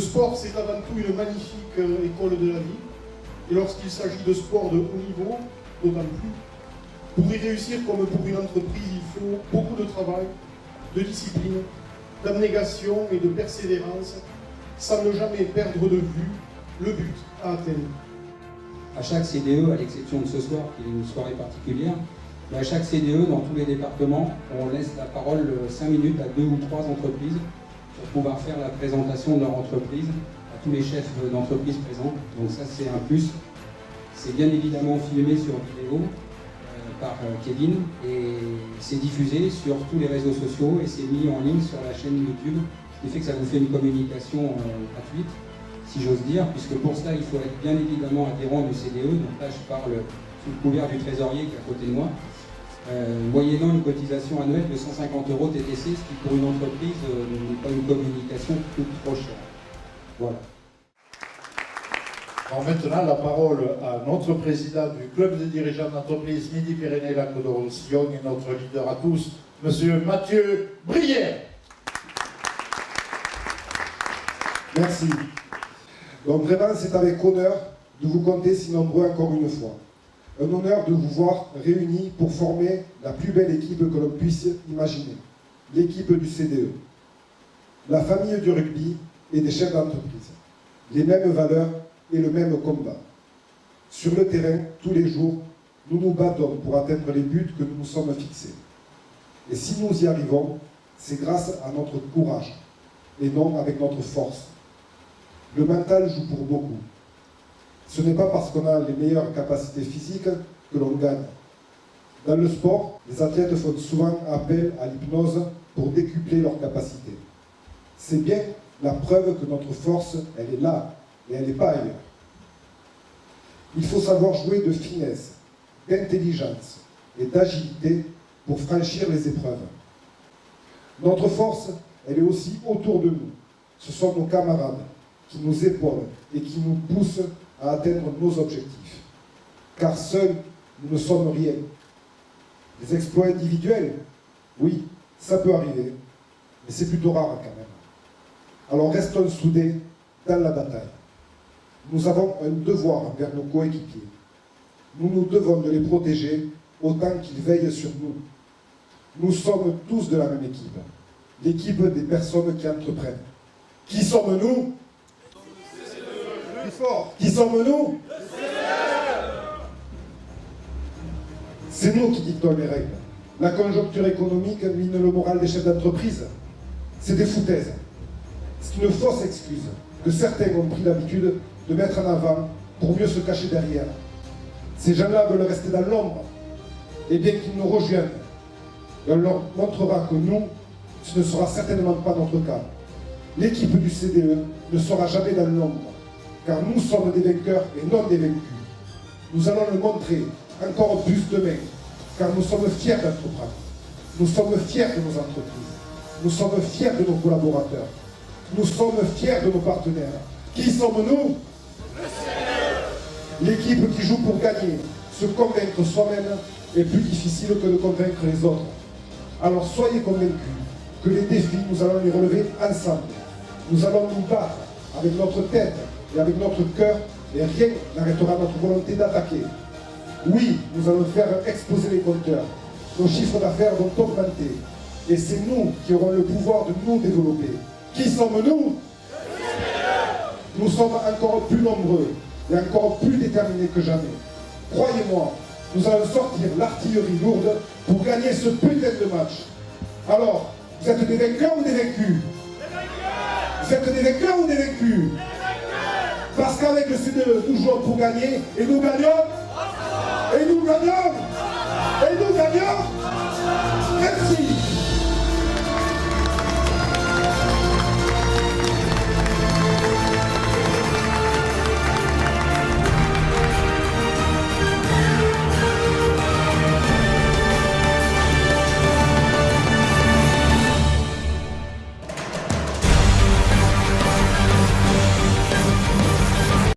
sport, c'est avant tout une magnifique école de la vie. Et lorsqu'il s'agit de sport de haut niveau, d'autant plus. Pour y réussir comme pour une entreprise, il faut beaucoup de travail, de discipline, d'abnégation et de persévérance, sans ne jamais perdre de vue le but à atteindre. À chaque CDE, à l'exception de ce soir, qui est une soirée particulière, mais à chaque CDE, dans tous les départements, on laisse la parole 5 minutes à 2 ou 3 entreprises pour pouvoir faire la présentation de leur entreprise à tous les chefs d'entreprise présents. Donc ça, c'est un plus. C'est bien évidemment filmé sur vidéo par Kevin et c'est diffusé sur tous les réseaux sociaux et c'est mis en ligne sur la chaîne YouTube, ce qui fait que ça vous fait une communication gratuite, si j'ose dire, puisque pour cela, il faut être bien évidemment adhérent du CDE. Donc là, je parle sous le couvert du trésorier qui est à côté de moi, moyennant une cotisation annuelle de 150 € TTC, ce qui pour une entreprise n'est pas une communication qui coûte trop cher. Voilà. Alors maintenant, la parole à notre président du club des dirigeants d'entreprise Midi-Pyrénées-Languedoc-Roussillon et notre leader à tous, Monsieur Mathieu Brière. Merci. Donc vraiment, c'est avec honneur de vous compter si nombreux encore une fois. Un honneur de vous voir réunis pour former la plus belle équipe que l'on puisse imaginer, l'équipe du CDE. La famille du rugby et des chefs d'entreprise. Les mêmes valeurs et le même combat. Sur le terrain, tous les jours, nous nous battons pour atteindre les buts que nous nous sommes fixés. Et si nous y arrivons, c'est grâce à notre courage et non avec notre force. Le mental joue pour beaucoup. Ce n'est pas parce qu'on a les meilleures capacités physiques que l'on gagne. Dans le sport, les athlètes font souvent appel à l'hypnose pour décupler leurs capacités. C'est bien la preuve que notre force, elle est là, et elle n'est pas ailleurs. Il faut savoir jouer de finesse, d'intelligence et d'agilité pour franchir les épreuves. Notre force, elle est aussi autour de nous. Ce sont nos camarades qui nous épaulent et qui nous poussent à atteindre nos objectifs. Car seuls, nous ne sommes rien. Les exploits individuels, oui, ça peut arriver, mais c'est plutôt rare quand même. Alors restons soudés dans la bataille. Nous avons un devoir envers nos coéquipiers. Nous nous devons de les protéger autant qu'ils veillent sur nous. Nous sommes tous de la même équipe, l'équipe des personnes qui entreprennent. Qui sommes-nous? Plus fort. Qui sommes-nous? C'est nous qui dictons les règles. La conjoncture économique mine le moral des chefs d'entreprise. C'est des foutaises. C'est une fausse excuse que certains ont pris l'habitude de mettre en avant pour mieux se cacher derrière. Ces gens-là veulent rester dans l'ombre. Et bien qu'ils nous rejoignent, et on leur montrera que nous, ce ne sera certainement pas notre cas. L'équipe du CDE ne sera jamais dans l'ombre, car nous sommes des vainqueurs et non des vaincus. Nous allons le montrer encore plus demain, car nous sommes fiers d'entreprendre. Nous sommes fiers de nos entreprises. Nous sommes fiers de nos collaborateurs. Nous sommes fiers de nos partenaires. Qui sommes-nous? L'équipe qui joue pour gagner. Se convaincre soi-même est plus difficile que de convaincre les autres. Alors soyez convaincus que les défis, nous allons les relever ensemble. Nous allons nous battre avec notre tête et avec notre cœur et rien n'arrêtera notre volonté d'attaquer. Oui, nous allons faire exploser les compteurs. Nos chiffres d'affaires vont augmenter. Et c'est nous qui aurons le pouvoir de nous développer. Qui sommes-nous? Nous sommes encore plus nombreux et encore plus déterminés que jamais. Croyez-moi, nous allons sortir l'artillerie lourde pour gagner ce putain de match. Alors, vous êtes des vainqueurs ou des vaincus? Vous êtes des vainqueurs ou des vaincus? Parce qu'avec le CDE, nous jouons pour gagner et nous gagnons. Et nous gagnons. Et nous gagnons.